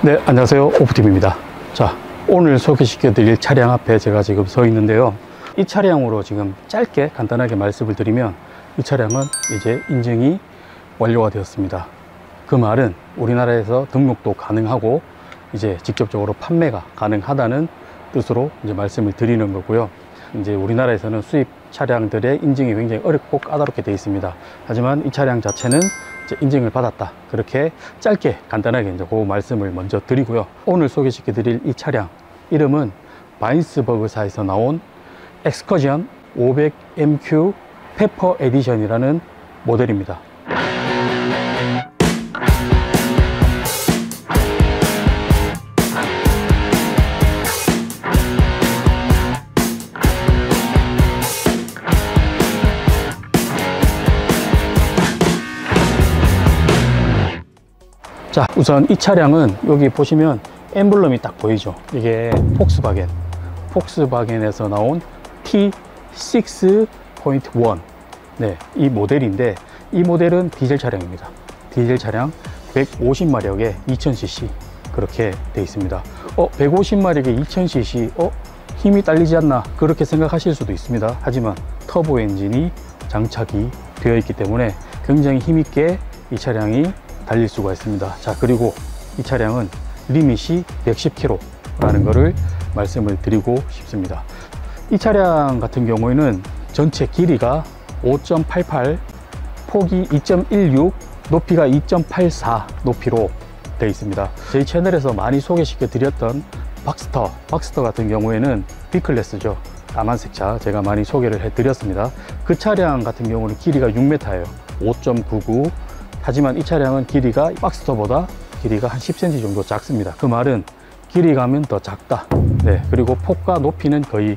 네, 안녕하세요. 오프팀입니다. 자, 오늘 소개시켜 드릴 차량 앞에 제가 지금 서 있는데요. 이 차량으로 지금 짧게 간단하게 말씀을 드리면 이 차량은 이제 인증이 완료가 되었습니다. 그 말은 우리나라에서 등록도 가능하고 이제 직접적으로 판매가 가능하다는 뜻으로 이제 말씀을 드리는 거고요. 이제 우리나라에서는 수입 차량들의 인증이 굉장히 어렵고 까다롭게 되어 있습니다. 하지만 이 차량 자체는 이제 인증을 받았다, 그렇게 짧게 간단하게 이제 그 말씀을 먼저 드리고요. 오늘 소개시켜 드릴 이 차량 이름은 바인스버그사에서 나온 엑스커션 500MQ 페퍼 에디션이라는 모델입니다. 자, 우선 이 차량은 여기 보시면 엠블럼이 딱 보이죠. 이게 폭스바겐에서 나온 T6.1 네, 이 모델인데 이 모델은 디젤 차량입니다. 디젤 차량 150마력에 2000cc 그렇게 돼 있습니다. 150마력에 2000cc 힘이 딸리지 않나 그렇게 생각하실 수도 있습니다. 하지만 터보 엔진이 장착이 되어 있기 때문에 굉장히 힘있게 이 차량이 달릴 수가 있습니다. 자, 그리고 이 차량은 리밋이 110km 라는 거를 말씀을 드리고 싶습니다. 이 차량 같은 경우에는 전체 길이가 5.88, 폭이 2.16, 높이가 2.84 높이로 되어 있습니다. 저희 채널에서 많이 소개시켜 드렸던 박스터 같은 경우에는 B클래스죠. 까만색 차 제가 많이 소개를 해 드렸습니다. 그 차량 같은 경우는 길이가 6m예요. 5.99. 하지만 이 차량은 길이가 박스터보다 길이가 한 10cm 정도 작습니다. 그 말은 길이감은 더 작다. 네, 그리고 폭과 높이는 거의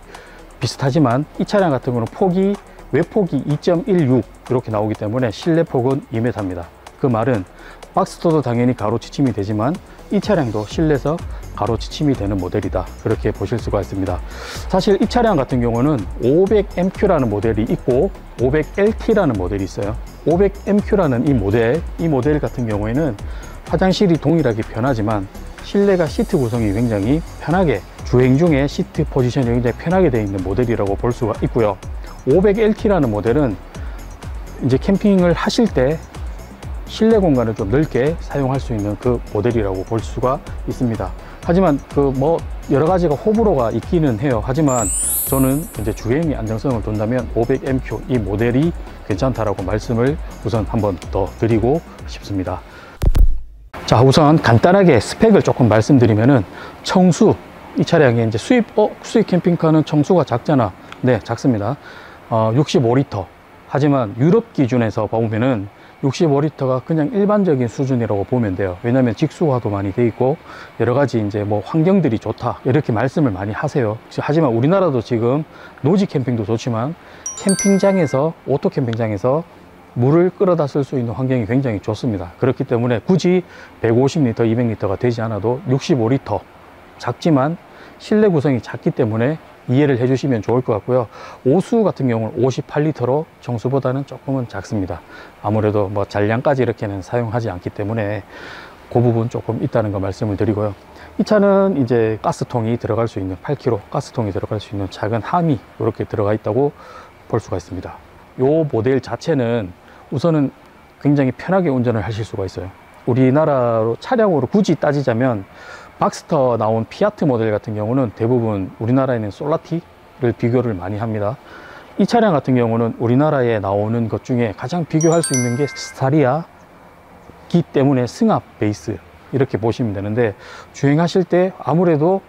비슷하지만 이 차량 같은 경우는 외폭이 2.16 이렇게 나오기 때문에 실내 폭은 2m입니다. 그 말은 박스터도 당연히 가로 지침이 되지만 이 차량도 실내에서 가로 지침이 되는 모델이다, 그렇게 보실 수가 있습니다. 사실 이 차량 같은 경우는 500MQ라는 모델이 있고 500LT라는 모델이 있어요. 500MQ라는 이 모델 같은 경우에는 화장실이 동일하게 편하지만 실내가 시트 구성이 굉장히 편하게, 주행 중에 시트 포지션이 굉장히 편하게 되어 있는 모델이라고 볼 수가 있고요. 500LT라는 모델은 이제 캠핑을 하실 때 실내 공간을 좀 넓게 사용할 수 있는 그 모델이라고 볼 수가 있습니다. 하지만 여러 가지가 호불호가 있기는 해요. 하지만 저는 이제 주행의 안정성을 둔다면 500MQ 이 모델이 괜찮다라고 말씀을 우선 한번 더 드리고 싶습니다. 자, 우선 간단하게 스펙을 조금 말씀드리면은 청수, 이 차량이 이제 수입 캠핑카는 청수가 작잖아. 네, 작습니다. 65리터. 하지만 유럽 기준에서 보면은 65리터가 그냥 일반적인 수준이라고 보면 돼요. 왜냐하면 직수화도 많이 돼 있고 여러 가지 이제 환경들이 좋다 이렇게 말씀을 많이 하세요. 하지만 우리나라도 지금 노지 캠핑도 좋지만 캠핑장에서, 오토 캠핑장에서 물을 끌어다 쓸 수 있는 환경이 굉장히 좋습니다. 그렇기 때문에 굳이 150리터, 200리터가 되지 않아도 65리터, 작지만 실내 구성이 작기 때문에 이해를 해주시면 좋을 것 같고요. 오수 같은 경우는 58리터로 청수보다는 조금은 작습니다. 아무래도 잔량까지 이렇게는 사용하지 않기 때문에 그 부분 조금 있다는 거 말씀을 드리고요. 이 차는 이제 가스통이 들어갈 수 있는 8kg 가스통이 들어갈 수 있는 작은 함이 이렇게 들어가 있다고 볼 수가 있습니다. 이 모델 자체는 우선은 굉장히 편하게 운전을 하실 수가 있어요. 우리나라로 차량으로 굳이 따지자면 박스터 나온 피아트 모델 같은 경우는 대부분 우리나라에는 솔라티를 비교를 많이 합니다. 이 차량 같은 경우는 우리나라에 나오는 것 중에 가장 비교할 수 있는 게 스타리아기 때문에 승합 베이스 이렇게 보시면 되는데, 주행하실 때 아무래도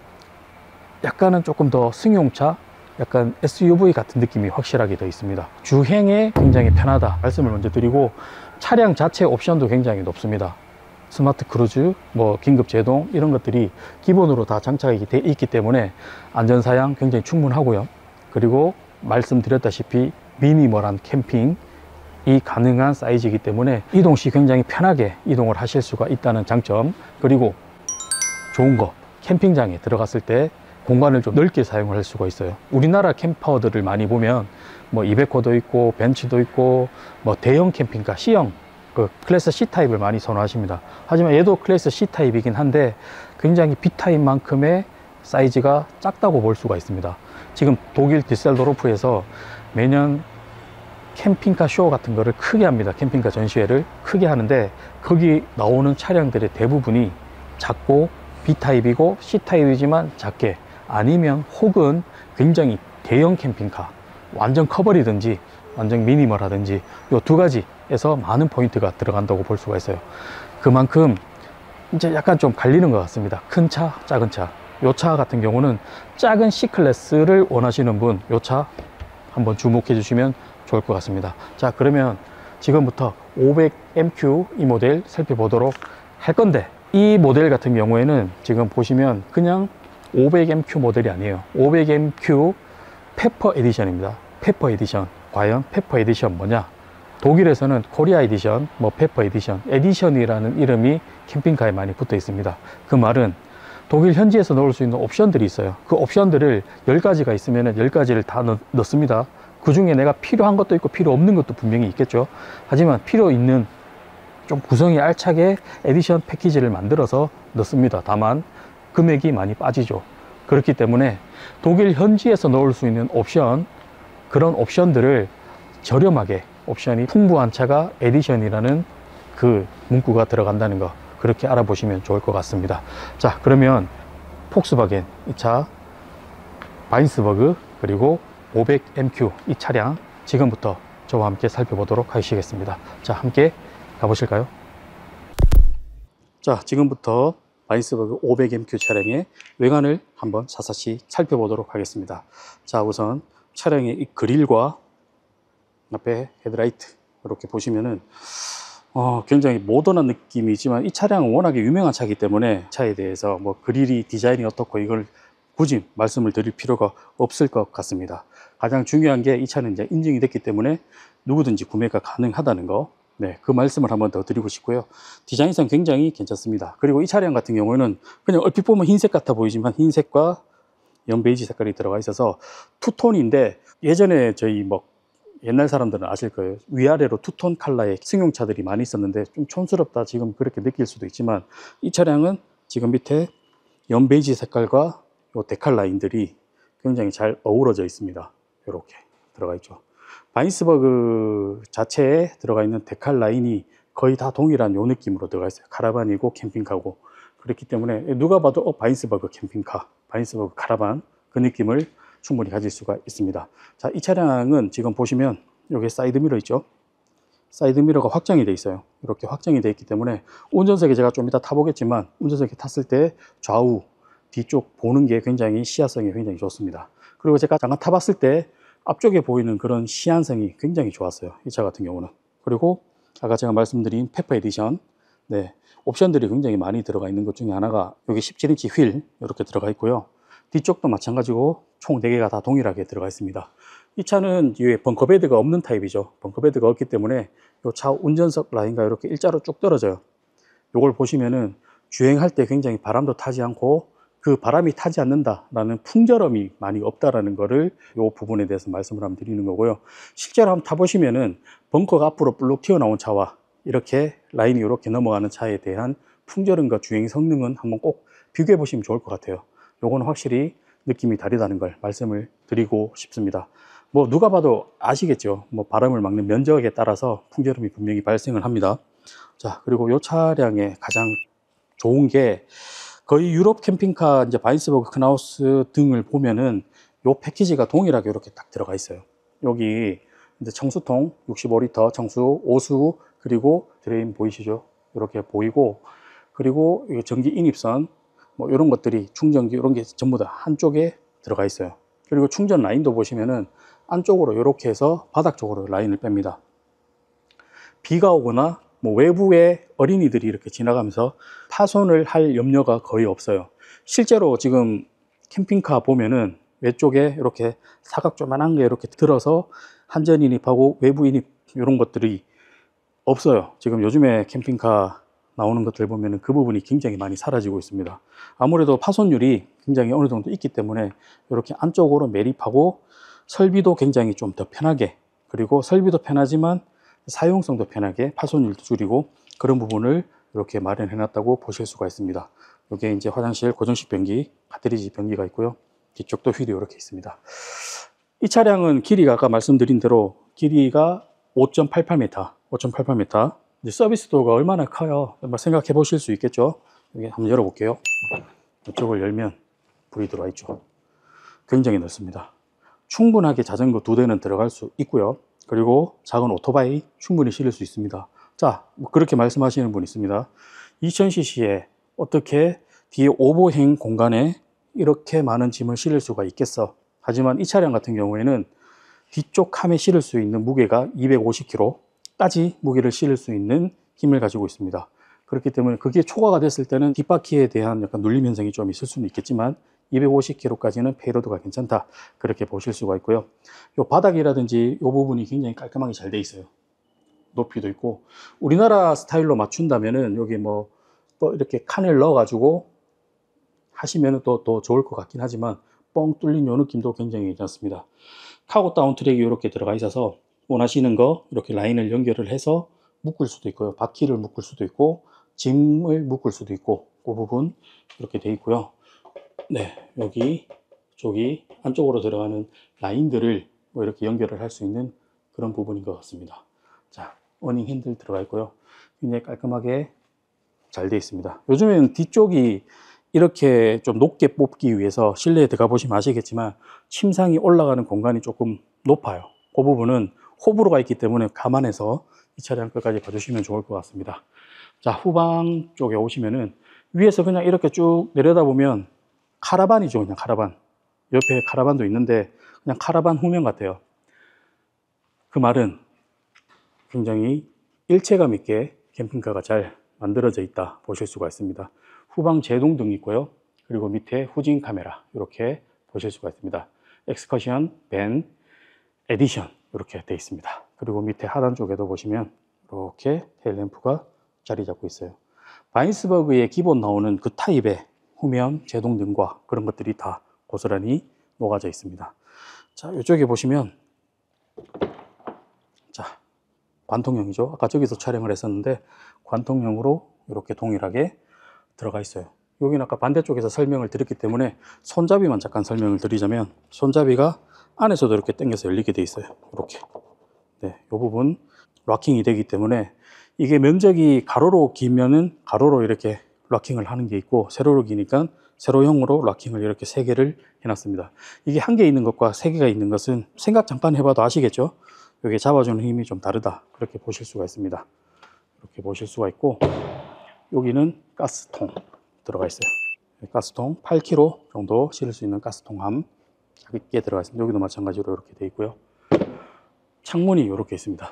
약간은 조금 더 승용차, 약간 SUV 같은 느낌이 확실하게 더 있습니다. 주행에 굉장히 편하다 말씀을 먼저 드리고, 차량 자체 옵션도 굉장히 높습니다. 스마트 크루즈, 긴급 제동 이런 것들이 기본으로 다 장착이 되어 있기 때문에 안전사양 굉장히 충분하고요. 그리고 말씀드렸다시피 미니멀한 캠핑이 가능한 사이즈이기 때문에 이동 시 굉장히 편하게 이동을 하실 수가 있다는 장점, 그리고 좋은 거, 캠핑장에 들어갔을 때 공간을 좀 넓게 사용을 할 수가 있어요. 우리나라 캠퍼들을 많이 보면 이베코도 있고 벤츠도 있고 대형 캠핑카, C형 그 클래스 C 타입을 많이 선호하십니다. 하지만 얘도 클래스 C 타입이긴 한데 굉장히 B 타입만큼의 사이즈가 작다고 볼 수가 있습니다. 지금 독일 디셀도르프에서 매년 캠핑카 쇼 같은 거를 크게 합니다. 캠핑카 전시회를 크게 하는데 거기 나오는 차량들의 대부분이 작고 B타입이고 C타입이지만 작게, 아니면 혹은 굉장히 대형 캠핑카, 완전 커버리든지 완전 미니멀하든지 이 두 가지에서 많은 포인트가 들어간다고 볼 수가 있어요. 그만큼 이제 약간 좀 갈리는 것 같습니다. 큰 차, 작은 차. 이 차 같은 경우는 작은 C클래스를 원하시는 분, 이 차 한번 주목해 주시면 좋을 것 같습니다. 자, 그러면 지금부터 500MQ 이 모델 살펴보도록 할 건데, 이 모델 같은 경우에는 지금 보시면 그냥 500MQ 모델이 아니에요. 500MQ 페퍼 에디션입니다. 페퍼 에디션. 과연 페퍼 에디션 뭐냐? 독일에서는 코리아 에디션, 뭐 페퍼 에디션, 에디션이라는 이름이 캠핑카에 많이 붙어 있습니다. 그 말은 독일 현지에서 넣을 수 있는 옵션들이 있어요. 그 옵션들을 10가지가 있으면 10가지를 다 넣습니다. 그 중에 내가 필요한 것도 있고 필요 없는 것도 분명히 있겠죠. 하지만 필요 있는 좀 구성이 알차게 에디션 패키지를 만들어서 넣습니다. 다만 금액이 많이 빠지죠. 그렇기 때문에 독일 현지에서 넣을 수 있는 옵션, 그런 옵션들을 저렴하게, 옵션이 풍부한 차가 에디션이라는 그 문구가 들어간다는 거, 그렇게 알아보시면 좋을 것 같습니다. 자, 그러면 폭스바겐 이 차, 바인스버그, 그리고 500MQ 이 차량 지금부터 저와 함께 살펴보도록 하시겠습니다. 자, 함께 가보실까요? 자, 지금부터 바인스버그 500MQ 차량의 외관을 한번 사사시 살펴보도록 하겠습니다. 자, 우선 차량의 이 그릴과 앞에 헤드라이트 이렇게 보시면은 굉장히 모던한 느낌이지만, 이 차량은 워낙에 유명한 차이기 때문에 차에 대해서 뭐 그릴이 디자인이 어떻고 이걸 굳이 말씀을 드릴 필요가 없을 것 같습니다. 가장 중요한 게 이 차는 이제 인증이 됐기 때문에 누구든지 구매가 가능하다는 거, 네, 그 말씀을 한번 더 드리고 싶고요. 디자인상 굉장히 괜찮습니다. 그리고 이 차량 같은 경우에는 그냥 얼핏 보면 흰색 같아 보이지만 흰색과 연베이지 색깔이 들어가 있어서 투톤인데, 예전에 저희 뭐 옛날 사람들은 아실 거예요. 위아래로 투톤 컬러의 승용차들이 많이 있었는데 좀 촌스럽다 지금 그렇게 느낄 수도 있지만, 이 차량은 지금 밑에 연베이지 색깔과 요 데칼 라인들이 굉장히 잘 어우러져 있습니다. 이렇게 들어가 있죠. 바인스버그 자체에 들어가 있는 데칼 라인이 거의 다 동일한 요 느낌으로 들어가 있어요. 카라반이고 캠핑카고. 그렇기 때문에 누가 봐도 바인스버그 캠핑카, 바인스버그 카라반, 그 느낌을 충분히 가질 수가 있습니다. 자, 이 차량은 지금 보시면 여기 사이드미러 있죠. 사이드미러가 확장이 되어 있어요. 이렇게 확장이 되어 있기 때문에 운전석에 제가 좀 이따 타보겠지만, 운전석에 탔을 때 좌우 뒤쪽 보는 게 굉장히 시야성이 굉장히 좋습니다. 그리고 제가 잠깐 타봤을 때 앞쪽에 보이는 그런 시안성이 굉장히 좋았어요. 이 차 같은 경우는. 그리고 아까 제가 말씀드린 페퍼 에디션, 네, 옵션들이 굉장히 많이 들어가 있는 것 중에 하나가 여기 17인치 휠 이렇게 들어가 있고요. 뒤쪽도 마찬가지고 총 4개가 다 동일하게 들어가 있습니다. 이 차는 뒤에 벙커베드가 없는 타입이죠. 벙커베드가 없기 때문에 이 차 운전석 라인과 이렇게 일자로 쭉 떨어져요. 이걸 보시면은 주행할 때 굉장히 바람도 타지 않고 그 바람이 타지 않는다라는 풍절음이 많이 없다라는 거를 이 부분에 대해서 말씀을 한번 드리는 거고요. 실제로 한번 타보시면은 벙커가 앞으로 불룩 튀어나온 차와 이렇게 라인이 이렇게 넘어가는 차에 대한 풍절음과 주행 성능은 한번 꼭 비교해 보시면 좋을 것 같아요. 요거는 확실히 느낌이 다르다는 걸 말씀을 드리고 싶습니다. 뭐 누가 봐도 아시겠죠. 뭐 바람을 막는 면적에 따라서 풍절음이 분명히 발생을 합니다. 자, 그리고 이 차량의 가장 좋은 게 거의 유럽 캠핑카 이제 바인스버그 크나우스 등을 보면은 요 패키지가 동일하게 이렇게 딱 들어가 있어요. 여기 이제 청수통 65리터 청수, 오수, 그리고 드레인 보이시죠? 이렇게 보이고, 그리고 전기 인입선 뭐 이런 것들이, 충전기 이런 게 전부 다 한쪽에 들어가 있어요. 그리고 충전 라인도 보시면은 안쪽으로 이렇게 해서 바닥 쪽으로 라인을 뺍니다. 비가 오거나 뭐 외부에 어린이들이 이렇게 지나가면서 파손을 할 염려가 거의 없어요. 실제로 지금 캠핑카 보면은 외쪽에 이렇게 사각 조만한 게 이렇게 들어서 한전 인입하고 외부 인입 이런 것들이 없어요. 지금 요즘에 캠핑카 나오는 것들 보면은 그 부분이 굉장히 많이 사라지고 있습니다. 아무래도 파손율이 굉장히 어느 정도 있기 때문에 이렇게 안쪽으로 매립하고 설비도 굉장히 좀 더 편하게, 그리고 설비도 편하지만 사용성도 편하게 파손율도 줄이고 그런 부분을 이렇게 마련해 놨다고 보실 수가 있습니다. 이게 이제 화장실 고정식 변기, 카트리지 변기가 있고요. 뒤쪽도 휠이 이렇게 있습니다. 이 차량은 길이가 아까 말씀드린 대로 길이가 5.88m. 이제 서비스 도어가 얼마나 커요? 한번 생각해 보실 수 있겠죠? 여기 한번 열어볼게요. 이쪽을 열면 불이 들어와 있죠. 굉장히 넓습니다. 충분하게 자전거 2대는 들어갈 수 있고요. 그리고 작은 오토바이 충분히 실을 수 있습니다. 자, 그렇게 말씀하시는 분이 있습니다. 2000cc에 어떻게 뒤에 오버행 공간에 이렇게 많은 짐을 실을 수가 있겠어? 하지만 이 차량 같은 경우에는 뒤쪽 캄에 실을 수 있는 무게가 250kg까지 무게를 실을 수 있는 힘을 가지고 있습니다. 그렇기 때문에 그게 초과가 됐을 때는 뒷바퀴에 대한 약간 눌림 현상이 좀 있을 수는 있겠지만 250kg까지는 페이로드가 괜찮다, 그렇게 보실 수가 있고요. 이 바닥이라든지 이 부분이 굉장히 깔끔하게 잘 돼 있어요. 높이도 있고, 우리나라 스타일로 맞춘다면은 여기 뭐 이렇게 칸을 넣어 가지고 하시면 또 더 좋을 것 같긴 하지만 뻥 뚫린 요 느낌도 굉장히 괜찮습니다. 카고 다운 트랙이 이렇게 들어가 있어서 원하시는 거 이렇게 라인을 연결을 해서 묶을 수도 있고요. 바퀴를 묶을 수도 있고 짐을 묶을 수도 있고, 그 부분 이렇게 돼 있고요. 네, 여기 저기 안쪽으로 들어가는 라인들을 뭐 이렇게 연결을 할 수 있는 그런 부분인 것 같습니다. 자, 어닝 핸들 들어가 있고요. 굉장히 깔끔하게 잘 되어 있습니다. 요즘에는 뒤쪽이 이렇게 좀 높게 뽑기 위해서 실내에 들어가 보시면 아시겠지만 침상이 올라가는 공간이 조금 높아요. 그 부분은 호불호가 있기 때문에 감안해서 이 차량 끝까지 봐주시면 좋을 것 같습니다. 자, 후방 쪽에 오시면은 위에서 그냥 이렇게 쭉 내려다보면 카라반이죠. 그냥 카라반. 옆에 카라반도 있는데 그냥 카라반 후면 같아요. 그 말은 굉장히 일체감 있게 캠핑카가 잘 만들어져 있다 보실 수가 있습니다. 후방 제동등이 있고요. 그리고 밑에 후진 카메라 이렇게 보실 수가 있습니다. 엑스커션, 밴, 에디션 이렇게 되어 있습니다. 그리고 밑에 하단 쪽에도 보시면 이렇게 테일램프가 자리 잡고 있어요. 바인스버그에 기본 나오는 그 타입의 후면 제동등과 그런 것들이 다 고스란히 녹아져 있습니다. 자, 이쪽에 보시면 자, 관통형이죠. 아까 저기서 촬영을 했었는데 관통형으로 이렇게 동일하게 들어가 있어요. 여기는 아까 반대쪽에서 설명을 드렸기 때문에 손잡이만 잠깐 설명을 드리자면, 손잡이가 안에서도 이렇게 당겨서 열리게 돼 있어요. 이렇게. 네, 이 부분 락킹이 되기 때문에 이게 면적이 가로로 기면은 가로로 이렇게 락킹을 하는 게 있고, 세로로 기니까 세로형으로 락킹을 이렇게 3개를 해놨습니다. 이게 1개 있는 것과 3개가 있는 것은 생각 잠깐 해봐도 아시겠죠? 여기 잡아주는 힘이 좀 다르다, 그렇게 보실 수가 있습니다. 이렇게 보실 수가 있고, 여기는 가스통 들어가 있어요. 가스통 8kg 정도 실을 수 있는 가스통함 작게 들어가 있습니다. 여기도 마찬가지로 이렇게 되어 있고요. 창문이 이렇게 있습니다.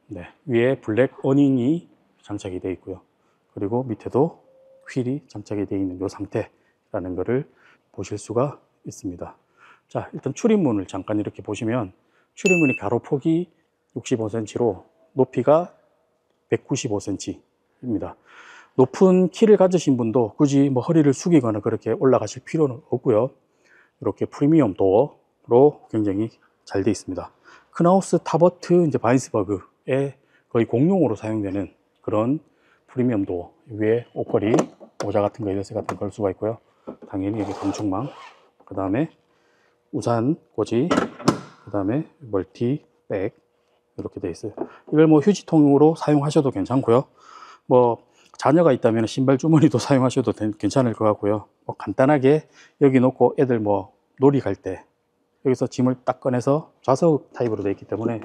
네, 위에 블랙 어닝이 장착이 되어 있고요. 그리고 밑에도 휠이 장착이 되어 있는 이 상태라는 것을 보실 수가 있습니다. 자, 일단 출입문을 잠깐 이렇게 보시면 출입문이 가로폭이 65cm로 높이가 195cm입니다. 높은 키를 가지신 분도 굳이 뭐 허리를 숙이거나 그렇게 올라가실 필요는 없고요. 이렇게 프리미엄 도어로 굉장히 잘 되어 있습니다. 크나우스 타버트 이제 바인스버그에 거의 공용으로 사용되는 그런 프리미엄 도어, 위에 옷걸이, 모자 같은 거, 열쇠 같은 거 걸 수가 있고요. 당연히 여기 방충망, 그 다음에 우산 꽂이, 그 다음에 멀티백 이렇게 되어 있어요. 이걸 뭐 휴지통으로 사용하셔도 괜찮고요. 뭐 자녀가 있다면 신발 주머니도 사용하셔도 괜찮을 것 같고요. 뭐 간단하게 여기 놓고 애들 뭐 놀이 갈 때 여기서 짐을 딱 꺼내서 좌석 타입으로 되어 있기 때문에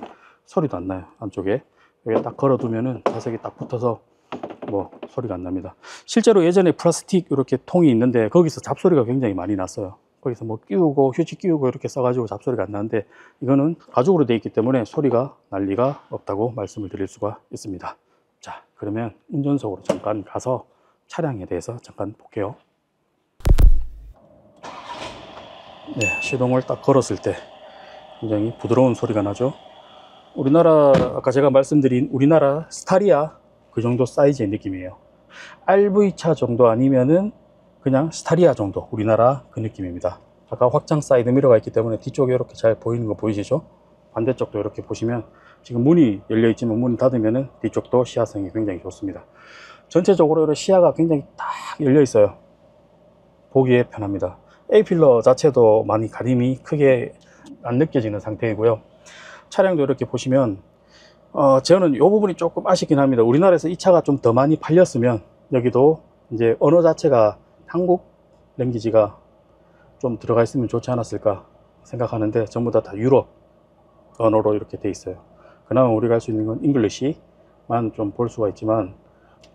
소리도 안 나요. 안쪽에 여기 딱 걸어두면은 좌석이 딱 붙어서 뭐 소리가 안 납니다. 실제로 예전에 플라스틱 이렇게 통이 있는데 거기서 잡소리가 굉장히 많이 났어요. 거기서 뭐 끼우고 휴지 끼우고 이렇게 써가지고 잡소리가 안 나는데, 이거는 가죽으로 되어 있기 때문에 소리가 날 리가 없다고 말씀을 드릴 수가 있습니다. 자, 그러면 운전석으로 잠깐 가서 차량에 대해서 잠깐 볼게요. 네, 시동을 딱 걸었을 때 굉장히 부드러운 소리가 나죠. 우리나라 아까 제가 말씀드린 우리나라 스타리아 그 정도 사이즈의 느낌이에요. RV차 정도 아니면은 그냥 스타리아 정도, 우리나라 그 느낌입니다. 아까 확장 사이드 미러가 있기 때문에 뒤쪽에 이렇게 잘 보이는 거 보이시죠? 반대쪽도 이렇게 보시면 지금 문이 열려 있지만 문을 닫으면은 뒤쪽도 시야성이 굉장히 좋습니다. 전체적으로 시야가 굉장히 딱 열려 있어요. 보기에 편합니다. A필러 자체도 많이 가림이 크게 안 느껴지는 상태이고요. 차량도 이렇게 보시면 저는 이 부분이 조금 아쉽긴 합니다. 우리나라에서 이 차가 좀 더 많이 팔렸으면 여기도 이제 언어 자체가 한국 랭귀지가 좀 들어가 있으면 좋지 않았을까 생각하는데 전부 다 유럽 언어로 이렇게 돼 있어요. 그나마 우리가 할 수 있는 건 잉글리시만 좀 볼 수가 있지만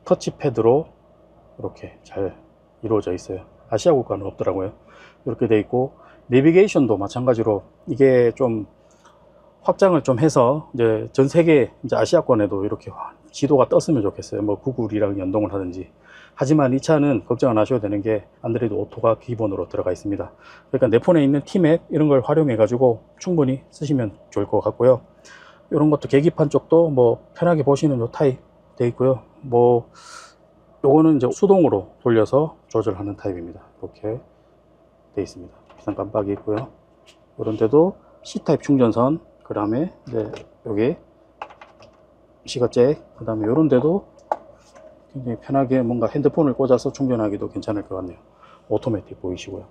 터치패드로 이렇게 잘 이루어져 있어요. 아시아 국가는 없더라고요. 이렇게 돼 있고 내비게이션도 마찬가지로 이게 좀 확장을 좀 해서 이제 전 세계 이제 아시아권에도 이렇게 지도가 떴으면 좋겠어요. 뭐 구글이랑 연동을 하든지. 하지만 이 차는 걱정 안 하셔도 되는 게 안드로이드 오토가 기본으로 들어가 있습니다. 그러니까 내 폰에 있는 T맵 이런 걸 활용해 가지고 충분히 쓰시면 좋을 것 같고요. 이런 것도 계기판 쪽도 뭐 편하게 보시는 요 타입 돼 있고요. 뭐 요거는 이제 수동으로 돌려서 조절하는 타입입니다. 이렇게 돼 있습니다. 비상 깜빡이 있고요. 이런 데도 C타입 충전선, 그 다음에 이제 여기 시거잭, 그 다음에 이런 데도 굉장히 편하게 뭔가 핸드폰을 꽂아서 충전하기도 괜찮을 것 같네요. 오토매틱 보이시고요.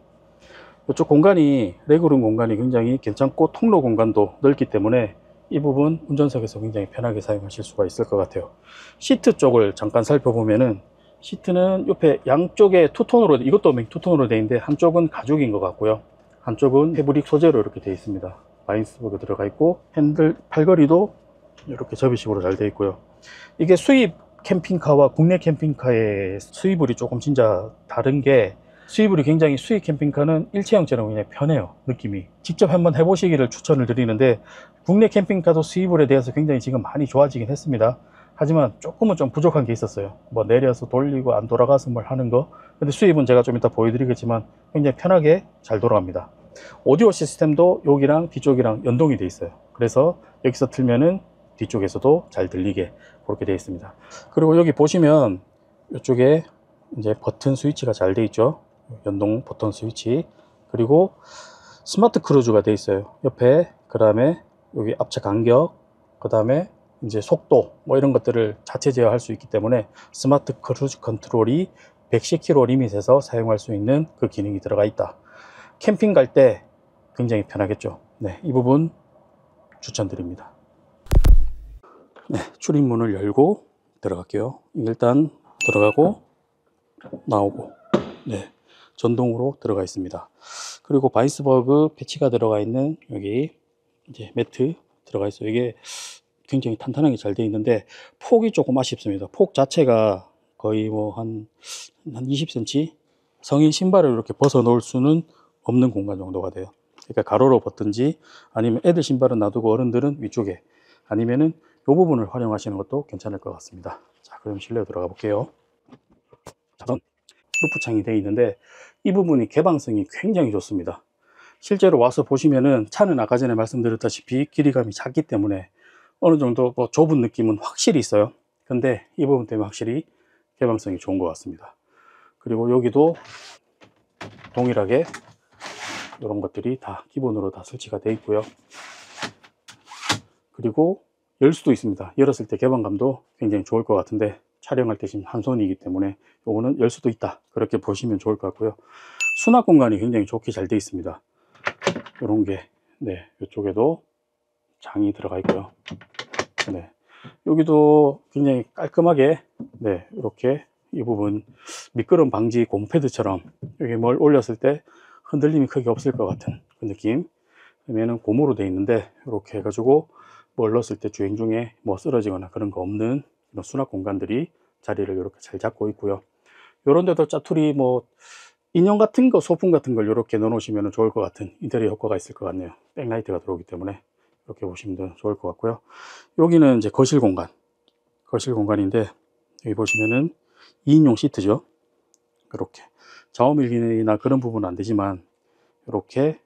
이쪽 공간이 레그룸 공간이 굉장히 괜찮고 통로 공간도 넓기 때문에 이 부분 운전석에서 굉장히 편하게 사용하실 수가 있을 것 같아요. 시트 쪽을 잠깐 살펴보면은 시트는 옆에 양쪽에 투톤으로, 이것도 투톤으로 되어 있는데 한쪽은 가죽인 것 같고요. 한쪽은 패브릭 소재로 이렇게 되어 있습니다. 바인스버그 들어가 있고 핸들 팔걸이도 이렇게 접이식으로 잘 되어 있고요. 이게 수입 캠핑카와 국내 캠핑카의 수입물이 조금 진짜 다른 게 수입물이 굉장히 수입 캠핑카는 일체형처럼 그냥 편해요. 느낌이. 직접 한번 해보시기를 추천을 드리는데 국내 캠핑카도 수입물에 대해서 굉장히 지금 많이 좋아지긴 했습니다. 하지만 조금은 좀 부족한 게 있었어요. 뭐 내려서 돌리고 안 돌아가서 뭘 하는 거. 근데 수입은 제가 좀 이따 보여드리겠지만 굉장히 편하게 잘 돌아갑니다. 오디오 시스템도 여기랑 뒤쪽이랑 연동이 돼 있어요. 그래서 여기서 틀면은 뒤쪽에서도 잘 들리게 그렇게 되어 있습니다. 그리고 여기 보시면 이쪽에 이제 버튼 스위치가 잘 되어 있죠. 연동 버튼 스위치. 그리고 스마트 크루즈가 되어 있어요. 옆에. 그 다음에 여기 앞차 간격, 그 다음에 이제 속도 뭐 이런 것들을 자체 제어할 수 있기 때문에 스마트 크루즈 컨트롤이 110km 리밋에서 사용할 수 있는 그 기능이 들어가 있다. 캠핑 갈 때 굉장히 편하겠죠. 네, 이 부분 추천드립니다. 네, 출입문을 열고 들어갈게요. 일단 들어가고 나오고, 네, 전동으로 들어가 있습니다. 그리고 바이스버그 패치가 들어가 있는 여기 이제 매트 들어가 있어요. 이게 굉장히 탄탄하게 잘 되어 있는데 폭이 조금 아쉽습니다. 폭 자체가 거의 뭐 한 20cm, 성인 신발을 이렇게 벗어 놓을 수는 없는 공간 정도가 돼요. 그러니까 가로로 벗든지 아니면 애들 신발은 놔두고 어른들은 위쪽에, 아니면은 이 부분을 활용하시는 것도 괜찮을 것 같습니다. 자, 그럼 실내로 들어가 볼게요. 자선 루프 창이 되어 있는데 이 부분이 개방성이 굉장히 좋습니다. 실제로 와서 보시면은 차는 아까 전에 말씀드렸다시피 길이감이 작기 때문에 어느 정도 뭐 좁은 느낌은 확실히 있어요. 근데 이 부분 때문에 확실히 개방성이 좋은 것 같습니다. 그리고 여기도 동일하게 이런 것들이 다 기본으로 다 설치가 되어 있고요. 그리고 열 수도 있습니다. 열었을 때 개방감도 굉장히 좋을 것 같은데 촬영할 때 지금 한 손이기 때문에 요거는 열 수도 있다, 그렇게 보시면 좋을 것 같고요. 수납 공간이 굉장히 좋게 잘 되어 있습니다. 이런 게, 네, 이쪽에도 장이 들어가 있고요. 네, 여기도 굉장히 깔끔하게, 네, 이렇게 이 부분 미끄럼 방지 곰패드처럼 여기 뭘 올렸을 때 흔들림이 크게 없을 것 같은 그 느낌. 그러면은 고무로 되어 있는데 이렇게 해가지고 뭘 넣었을 때 주행 중에 뭐 쓰러지거나 그런 거 없는 이런 수납 공간들이 자리를 이렇게 잘 잡고 있고요. 이런 데도 짜투리 뭐 인형 같은 거, 소품 같은 걸 이렇게 넣어 놓으시면 좋을 것 같은 인테리어 효과가 있을 것 같네요. 백라이트가 들어오기 때문에 이렇게 보시면 좋을 것 같고요. 여기는 이제 거실 공간인데 여기 보시면은 2인용 시트죠. 이렇게 좌우밀기나 그런 부분은 안 되지만 이렇게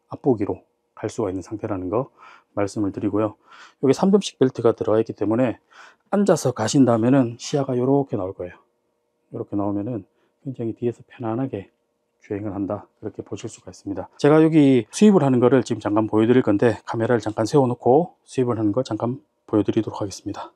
앞보기로 갈 수가 있는 상태라는 거 말씀을 드리고요. 여기 3점식 벨트가 들어가 있기 때문에 앉아서 가신다면은 시야가 이렇게 나올 거예요. 이렇게 나오면은 굉장히 뒤에서 편안하게 주행을 한다, 그렇게 보실 수가 있습니다. 제가 여기 수입을 하는 거를 지금 잠깐 보여드릴 건데, 카메라를 잠깐 세워놓고 수입을 하는 거 잠깐 보여드리도록 하겠습니다.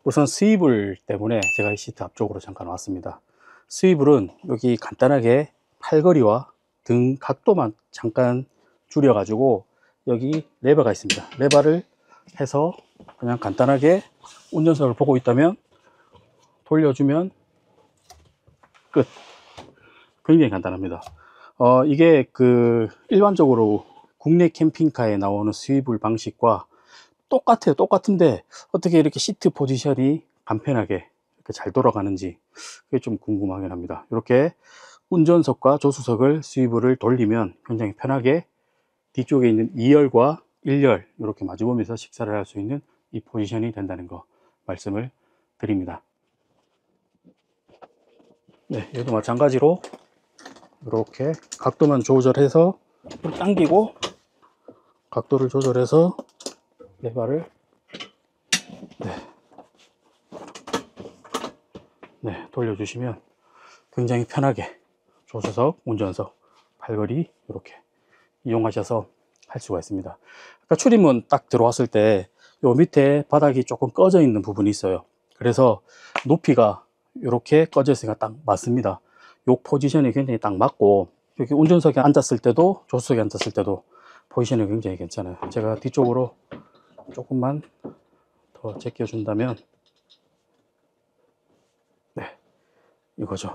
우선 스위블 때문에 제가 이 시트 앞쪽으로 잠깐 왔습니다. 스위블은 여기 간단하게 팔걸이와 등 각도만 잠깐 줄여 가지고 여기 레버가 있습니다. 레버를 해서 그냥 간단하게 운전석을 보고 있다면 돌려주면 끝. 굉장히 간단합니다. 이게 일반적으로 국내 캠핑카에 나오는 스위블 방식과 똑같아요. 똑같은데 어떻게 이렇게 시트 포지션이 간편하게 이렇게 잘 돌아가는지, 그게 좀 궁금하긴 합니다. 이렇게 운전석과 조수석을 스위블을 돌리면 굉장히 편하게 뒤쪽에 있는 2열과 1열 이렇게 마주보면서 식사를 할 수 있는 이 포지션이 된다는 거 말씀을 드립니다. 네, 얘도 마찬가지로 이렇게 각도만 조절해서 당기고, 각도를 조절해서 레버를 돌려주시면 굉장히 편하게 조수석, 운전석, 팔걸이 이렇게 이용하셔서 할 수가 있습니다. 아까 출입문 딱 들어왔을 때 요 밑에 바닥이 조금 꺼져 있는 부분이 있어요. 그래서 높이가 이렇게 꺼져 있으니까 딱 맞습니다. 요 포지션이 굉장히 딱 맞고, 여기 운전석에 앉았을 때도 조수석에 앉았을 때도 포지션이 굉장히 괜찮아요. 제가 뒤쪽으로 조금만 더 제껴준다면, 네, 이거죠.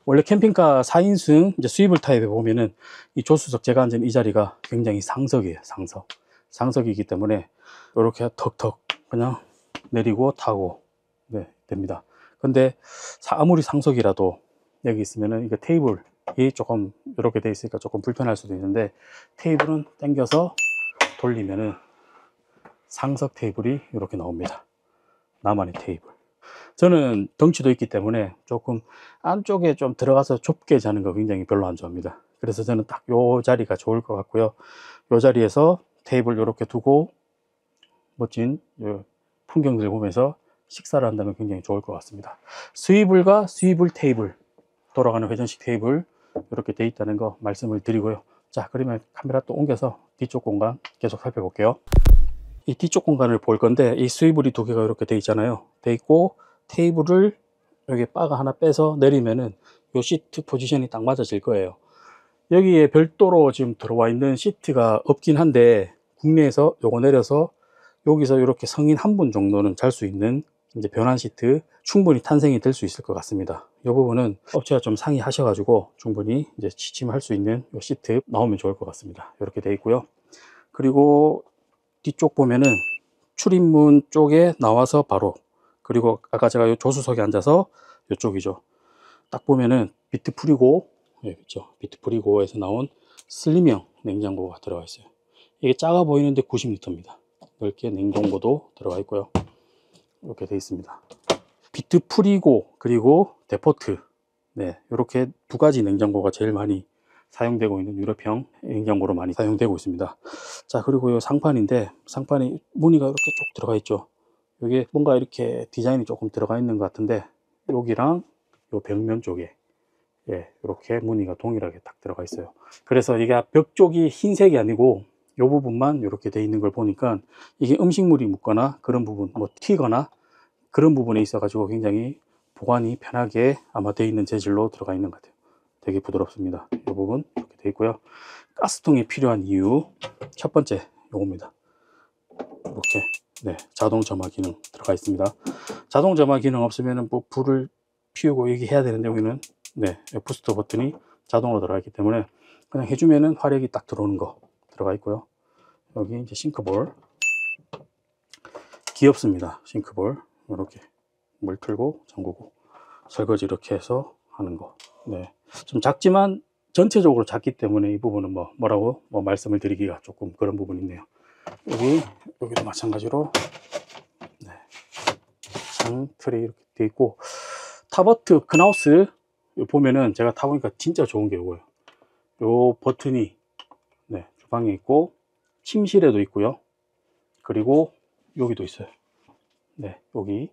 원래 캠핑카 4인승 이제 스위블 타입에 보면은 이 조수석, 제가 앉은 이 자리가 굉장히 상석이에요. 상석이기 때문에 이렇게 턱턱 그냥 내리고 타고 됩니다. 근데 아무리 상석이라도 여기 있으면은 이게 테이블이 조금 이렇게 돼 있으니까 조금 불편할 수도 있는데, 테이블은 당겨서 돌리면은 상석 테이블이 이렇게 나옵니다. 나만의 테이블. 저는 덩치도 있기 때문에 조금 안쪽에 좀 들어가서 좁게 자는 거 굉장히 별로 안 좋아합니다. 그래서 저는 딱 요 자리가 좋을 것 같고요. 요 자리에서 테이블 이렇게 두고 멋진 풍경들 보면서 식사를 한다면 굉장히 좋을 것 같습니다. 스위블과 스위블 테이블, 돌아가는 회전식 테이블 이렇게 돼 있다는 거 말씀을 드리고요. 자, 그러면 카메라 또 옮겨서 뒤쪽 공간 계속 살펴볼게요. 이 뒤쪽 공간을 볼 건데, 이 스위블이 두 개가 이렇게 돼 있잖아요. 돼 있고, 테이블을 여기 바가 하나 빼서 내리면은 요 시트 포지션이 딱 맞아질 거예요. 여기에 별도로 지금 들어와 있는 시트가 없긴 한데, 국내에서 요거 내려서 여기서 이렇게 성인 한 분 정도는 잘 수 있는 이제 변환 시트 충분히 탄생이 될 수 있을 것 같습니다. 이 부분은 업체가 좀 상의하셔가지고 충분히 이제 취침할 수 있는 요 시트 나오면 좋을 것 같습니다. 이렇게 돼 있고요. 그리고 뒤쪽 보면은 출입문 쪽에 나와서 바로, 그리고 아까 제가 요 조수석에 앉아서 이쪽이죠. 딱 보면은 비트프리고, 그렇죠. 비트프리고에서 나온 슬림형 냉장고가 들어가 있어요. 이게 작아 보이는데 90리터입니다. 넓게 냉동고도 들어가 있고요. 이렇게 되어 있습니다. 비트프리고 그리고 데포트, 이렇게 두 가지 냉장고가 제일 많이 사용되고 있는 유럽형 냉장고로 많이 사용되고 있습니다. 자, 그리고 이 상판인데, 상판이 무늬가 이렇게 쭉 들어가 있죠. 이게 뭔가 이렇게 디자인이 조금 들어가 있는 것 같은데, 여기랑 요 벽면 쪽에 이렇게 무늬가 동일하게 딱 들어가 있어요. 그래서 이게 벽 쪽이 흰색이 아니고 이 부분만 이렇게 돼 있는 걸 보니까 이게 음식물이 묻거나 그런 부분, 뭐 튀거나 그런 부분에 있어 가지고 굉장히 보관이 편하게 아마 돼 있는 재질로 들어가 있는 것 같아요. 되게 부드럽습니다. 이 부분 이렇게 돼 있고요. 가스통이 필요한 이유 첫 번째 요겁니다. 이렇게 자동 점화 기능 들어가 있습니다. 자동 점화 기능 없으면은 뭐 불을 피우고 얘기해야 되는데, 여기는 부스터 버튼이 자동으로 들어가 있기 때문에 그냥 해주면은 화력이 딱 들어오는 거 들어가 있고요. 여기 이제 싱크볼, 귀엽습니다. 싱크볼 이렇게 물 틀고 잠그고 설거지 이렇게 해서 하는 거. 좀 작지만 전체적으로 작기 때문에 이 부분은 뭐라고 말씀을 드리기가 조금 그런 부분이 있네요. 여기도 마찬가지로 장 틀에 이렇게 돼 있고, 타버트 크나우스 보면은 제가 타보니까 진짜 좋은 게 이거예요. 요 버튼이 주방에 있고 침실에도 있고요. 그리고 여기도 있어요. 여기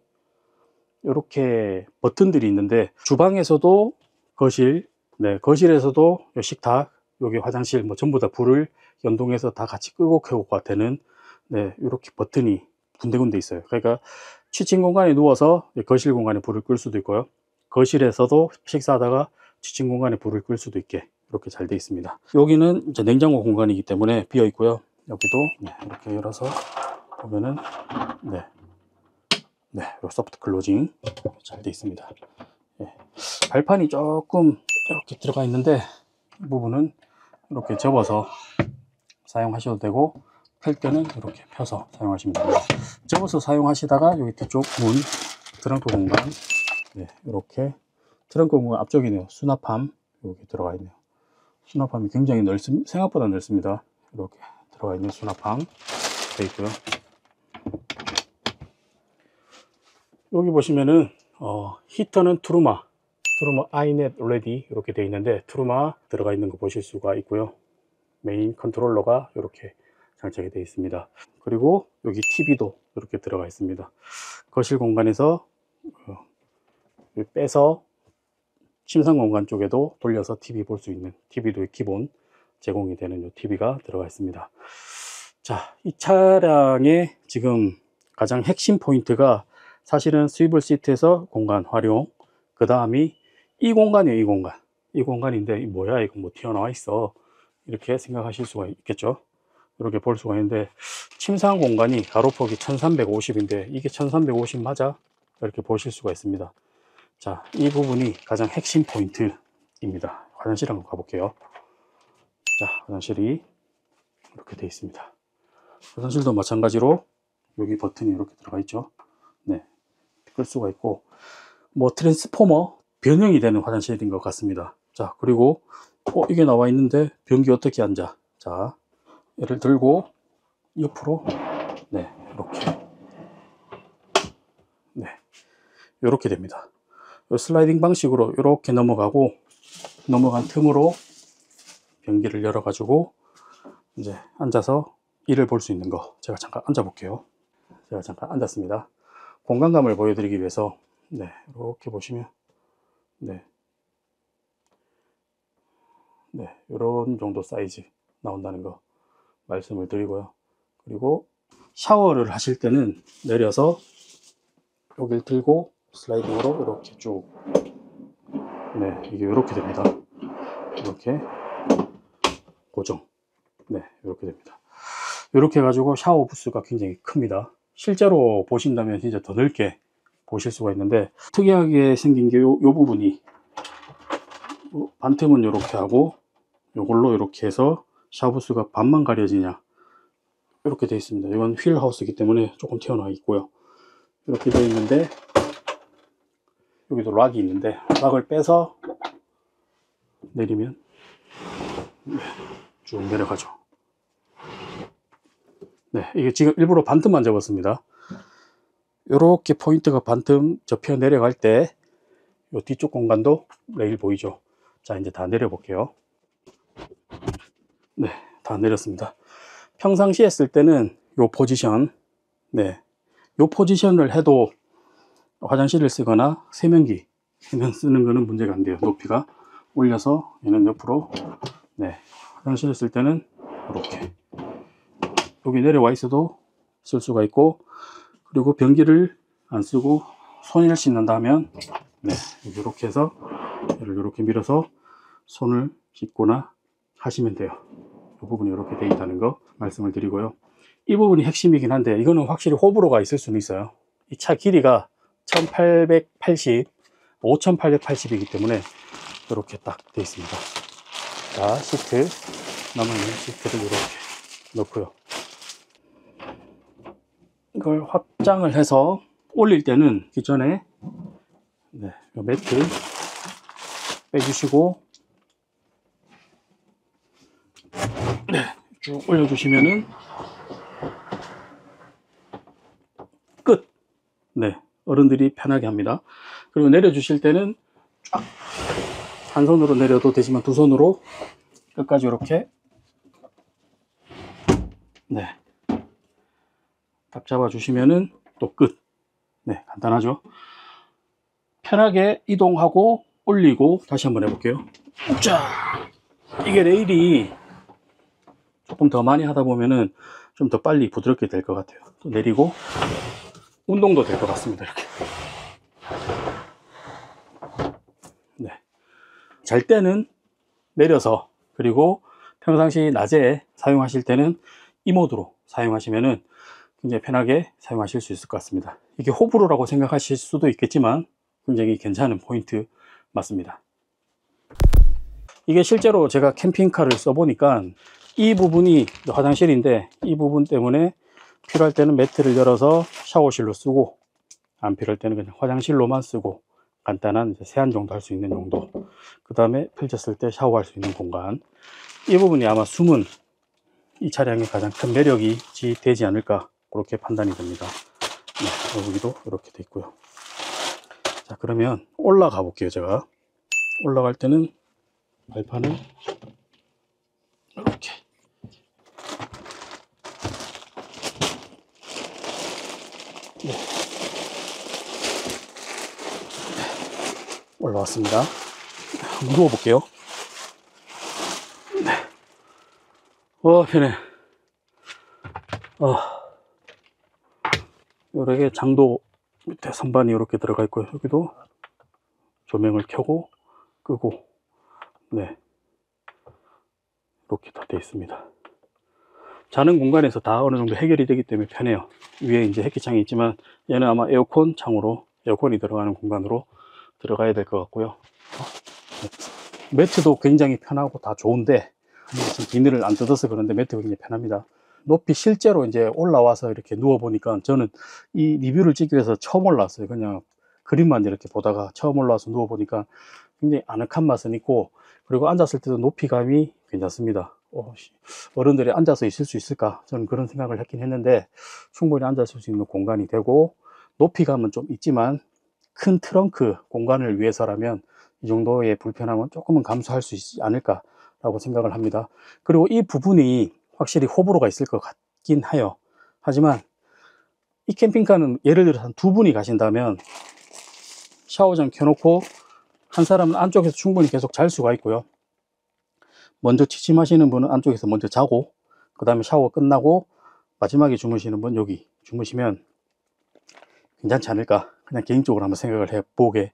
이렇게 버튼들이 있는데, 주방에서도 거실, 네, 거실에서도 요 식탁, 여기 화장실 뭐 전부 다 불을 연동해서 다 같이 끄고 켜고가 되는, 네, 이렇게 버튼이 군데군데 있어요. 그러니까 취침 공간에 누워서 거실 공간에 불을 끌 수도 있고요. 거실에서도 식사하다가 취침 공간에 불을 끌 수도 있게 이렇게 잘 되어 있습니다. 여기는 이제 냉장고 공간이기 때문에 비어 있고요. 여기도 네, 이렇게 열어서 보면은 네, 네, 소프트 클로징 잘 되어 있습니다. 네, 발판이 조금 이렇게 들어가 있는데 이 부분은 이렇게 접어서 사용하셔도 되고, 펼 때는 이렇게 펴서 사용하시면 됩니다. 접어서 사용하시다가 여기 뒤쪽 문, 트렁크 공간, 네, 이렇게 트렁크 공간 앞쪽이네요. 수납함 여기 들어가 있네요. 수납함이 굉장히 생각보다 넓습니다. 이렇게 들어가 있는 수납함 되어 있고요. 여기 보시면은 히터는 트루마 아이넷 레디 이렇게 되어 있는데, 트루마 들어가 있는 거 보실 수가 있고요. 메인 컨트롤러가 이렇게 장착이 되어 있습니다. 그리고 여기 TV도 이렇게 들어가 있습니다. 거실 공간에서 빼서 침상 공간 쪽에도 돌려서 TV 볼 수 있는, TV도 기본 제공이 되는 이 TV가 들어가 있습니다. 자, 이 차량의 지금 가장 핵심 포인트가 사실은 스위블 시트에서 공간 활용, 그 다음이 이 공간이에요. 이 공간인데 뭐야 이거 뭐 튀어나와 있어, 이렇게 생각하실 수가 있겠죠. 이렇게 볼 수가 있는데, 침상 공간이 가로폭이 1350인데 이게 1350 맞아? 이렇게 보실 수가 있습니다. 자, 이 부분이 가장 핵심 포인트입니다. 화장실 한번 가볼게요. 자, 화장실이 이렇게 되어 있습니다. 화장실도 마찬가지로 여기 버튼이 이렇게 들어가 있죠. 네, 끌 수가 있고, 뭐 트랜스포머 변형이 되는 화장실인 것 같습니다. 자, 그리고 이게 나와 있는데 변기 어떻게 앉아? 자, 얘를 들고 옆으로 네, 이렇게 됩니다. 슬라이딩 방식으로 이렇게 넘어가고, 넘어간 틈으로 변기를 열어 가지고 이제 앉아서 일을 볼 수 있는 거, 제가 잠깐 앉아 볼게요. 제가 잠깐 앉았습니다. 공간감을 보여드리기 위해서 네, 이렇게 보시면 네, 이런 정도 사이즈 나온다는 거 말씀을 드리고요. 그리고 샤워를 하실 때는 내려서 여기를 들고 슬라이딩으로 이렇게 쭉, 네, 이게 이렇게 됩니다. 이렇게 고정, 네, 이렇게 됩니다. 이렇게 해가지고 샤워 부스가 굉장히 큽니다. 실제로 보신다면 진짜 더 넓게 보실 수가 있는데, 특이하게 생긴 게 요 부분이 반틈은 이렇게 하고 요걸로 이렇게 해서 샤워 부스가 반만 가려지냐 이렇게 되어 있습니다. 이건 휠 하우스이기 때문에 조금 튀어나와 있고요. 이렇게 되어 있는데, 여기도 락이 있는데 락을 빼서 내리면 쭉 내려가죠. 네, 이게 지금 일부러 반틈만 접었습니다. 이렇게 포인트가 반틈 접혀 내려갈 때 이 뒤쪽 공간도 레일 보이죠. 자, 이제 다 내려 볼게요. 네, 다 내렸습니다. 평상시에 했을 때는 이 포지션, 네, 이 포지션을 해도 화장실을 쓰거나 세면기 쓰는 거는 문제가 안 돼요. 높이가 올려서 얘는 옆으로, 네, 화장실을 쓸 때는 이렇게 여기 내려와 있어도 쓸 수가 있고, 그리고 변기를 안 쓰고 손을 씻는다면 네, 이렇게 해서 얘를 이렇게 밀어서 손을 씻거나 하시면 돼요. 이 부분이 이렇게 되어 있다는 거 말씀을 드리고요. 이 부분이 핵심이긴 한데, 이거는 확실히 호불호가 있을 수는 있어요. 이 차 길이가 1880, 5880이기 때문에 이렇게 딱 되어 있습니다. 자, 시트, 남아있는 시트를 이렇게 넣고요. 이걸 확장을 해서 올릴 때는 기존에 네, 이 매트 빼주시고 네, 쭉 올려주시면은 끝. 네, 어른들이 편하게 합니다. 그리고 내려주실 때는 쫙 한 손으로 내려도 되지만 두 손으로 끝까지 이렇게 네, 딱 잡아주시면은 또 끝. 네, 간단하죠. 편하게 이동하고 올리고 다시 한번 해볼게요. 자, 이게 레일이 조금 더 많이 하다 보면은 좀 더 빨리 부드럽게 될 것 같아요. 또 내리고 운동도 될 것 같습니다. 이렇게. 네. 잘 때는 내려서, 그리고 평상시 낮에 사용하실 때는 이 모드로 사용하시면은 굉장히 편하게 사용하실 수 있을 것 같습니다. 이게 호불호라고 생각하실 수도 있겠지만 굉장히 괜찮은 포인트 맞습니다. 이게 실제로 제가 캠핑카를 써보니까 이 부분이 화장실인데, 이 부분 때문에 필요할 때는 매트를 열어서 샤워실로 쓰고, 안 필요할 때는 그냥 화장실로만 쓰고, 간단한 세안 정도 할 수 있는 정도, 그 다음에 펼쳤을 때 샤워할 수 있는 공간, 이 부분이 아마 숨은 이 차량의 가장 큰 매력이 되지 않을까, 그렇게 판단이 됩니다. 네, 여기도 이렇게 돼 있고요. 자, 그러면 올라가 볼게요. 제가 올라갈 때는 발판을 이렇게, 네. 올라왔습니다. 한번 누워 볼게요. 네. 편해. 이렇게 장도 밑에 선반이 이렇게 들어가 있고요. 여기도 조명을 켜고 끄고, 네, 이렇게 다 되어 있습니다. 자는 공간에서 다 어느 정도 해결이 되기 때문에 편해요. 위에 이제 햇기창이 있지만 얘는 아마 에어컨 창으로, 에어컨이 들어가는 공간으로 들어가야 될 것 같고요. 네. 매트도 굉장히 편하고 다 좋은데, 지금 비늘을 안 뜯어서 그런데 매트가 굉장히 편합니다. 높이 실제로 이제 올라와서 이렇게 누워 보니까, 저는 이 리뷰를 찍기 위해서 처음 올라왔어요. 그냥 그림만 이렇게 보다가 처음 올라와서 누워 보니까 굉장히 아늑한 맛은 있고, 그리고 앉았을 때도 높이감이 괜찮습니다. 어른들이 앉아서 있을 수 있을까, 저는 그런 생각을 했긴 했는데 충분히 앉았을 수 있는 공간이 되고, 높이감은 좀 있지만 큰 트렁크 공간을 위해서라면 이 정도의 불편함은 조금은 감수할 수 있지 않을까 라고 생각을 합니다. 그리고 이 부분이 확실히 호불호가 있을 것 같긴 해요. 하지만 이 캠핑카는 예를 들어서 한 두 분이 가신다면 샤워장 켜놓고 한 사람은 안쪽에서 충분히 계속 잘 수가 있고요. 먼저 취침하시는 분은 안쪽에서 먼저 자고, 그 다음에 샤워 끝나고 마지막에 주무시는 분 여기 주무시면 괜찮지 않을까, 그냥 개인적으로 한번 생각을 해보게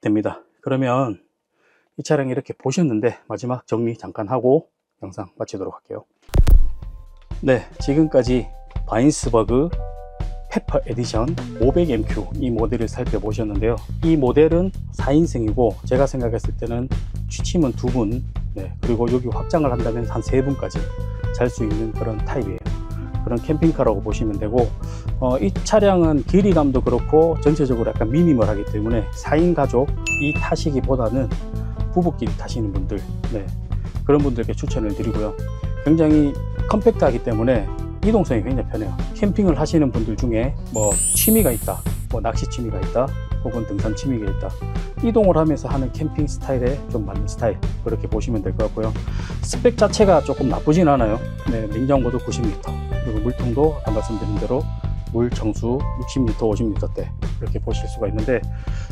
됩니다. 그러면 이 차량 이렇게 보셨는데 마지막 정리 잠깐 하고 영상 마치도록 할게요. 네, 지금까지 바인스버그 페퍼 에디션 500MQ 이 모델을 살펴보셨는데요. 이 모델은 4인승이고 제가 생각했을 때는 취침은 2분, 네, 그리고 여기 확장을 한다면 한 3분까지 잘 수 있는 그런 타입이에요. 그런 캠핑카라고 보시면 되고, 이 차량은 길이감도 그렇고 전체적으로 약간 미니멀하기 때문에 4인 가족이 타시기보다는 부부끼리 타시는 분들, 네, 그런 분들께 추천을 드리고요. 굉장히 컴팩트하기 때문에 이동성이 굉장히 편해요. 캠핑을 하시는 분들 중에 뭐 취미가 있다, 뭐 낚시 취미가 있다, 혹은 등산 취미가 있다, 이동을 하면서 하는 캠핑 스타일에 좀 맞는 스타일, 그렇게 보시면 될 것 같고요. 스펙 자체가 조금 나쁘진 않아요. 네, 냉장고도 90L, 그리고 물통도 아까 말씀드린 대로 물 정수 60L, 50L대 이렇게 보실 수가 있는데,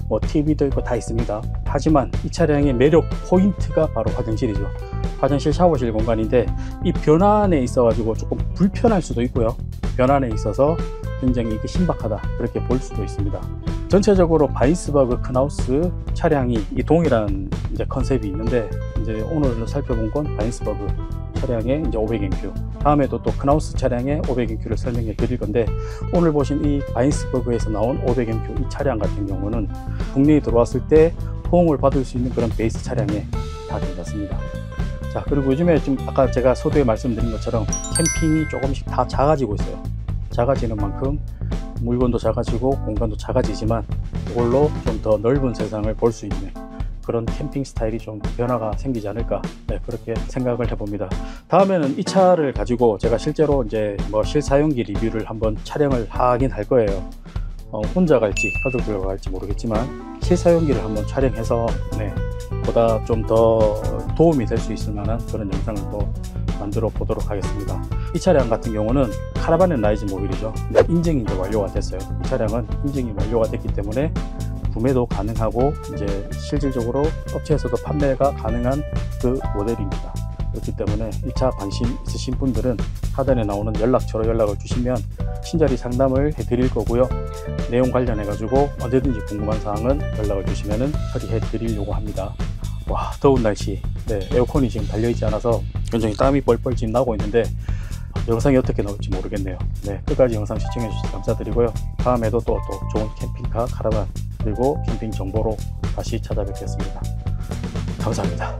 뭐 TV도 있고 다 있습니다. 하지만 이 차량의 매력 포인트가 바로 화장실이죠. 화장실, 샤워실 공간인데 이 변환에 있어 가지고 조금 불편할 수도 있고요. 변환에 있어서 굉장히 이게 신박하다, 그렇게 볼 수도 있습니다. 전체적으로 바인스버그 큰하우스 차량이 이 동일한 이제 컨셉이 있는데, 이제 오늘 살펴본 건 바인스버그 차량의 이제 500MQ, 다음에도 또 큰하우스 차량의 500MQ를 설명해 드릴 건데, 오늘 보신 이 바인스버그에서 나온 500MQ 이 차량 같은 경우는 국내에 들어왔을 때 호응을 받을 수 있는 그런 베이스 차량에 다 괜찮습니다. 자, 그리고 요즘에 좀 아까 제가 서두에 말씀드린 것처럼 캠핑이 조금씩 다 작아지고 있어요. 작아지는 만큼 물건도 작아지고 공간도 작아지지만 이걸로 좀 더 넓은 세상을 볼 수 있는 그런 캠핑 스타일이 좀 변화가 생기지 않을까, 네, 그렇게 생각을 해봅니다. 다음에는 이 차를 가지고 제가 실제로 이제 뭐 실사용기 리뷰를 한번 촬영을 하긴 할 거예요. 혼자 갈지 가족들과 갈지 모르겠지만 실사용기를 한번 촬영해서, 네, 보다 좀 더 도움이 될 수 있을 만한 그런 영상을 또 만들어 보도록 하겠습니다. 이 차량 같은 경우는 카라반 앤 라이즈 모빌이죠. 인증이 이제 완료가 됐어요. 이 차량은 인증이 완료가 됐기 때문에 구매도 가능하고 이제 실질적으로 업체에서도 판매가 가능한 그 모델입니다. 그렇기 때문에 1차 관심 있으신 분들은 하단에 나오는 연락처로 연락을 주시면 친절히 상담을 해드릴 거고요. 내용 관련해 가지고 언제든지 궁금한 사항은 연락을 주시면 처리해 드리려고 합니다. 와, 더운 날씨. 네, 에어컨이 지금 달려있지 않아서 굉장히 땀이 뻘뻘 지금 나고 있는데 영상이 어떻게 나올지 모르겠네요. 네, 끝까지 영상 시청해 주셔서 감사드리고요. 다음에도 또 좋은 캠핑카, 카라반 그리고 캠핑 정보로 다시 찾아뵙겠습니다. 감사합니다.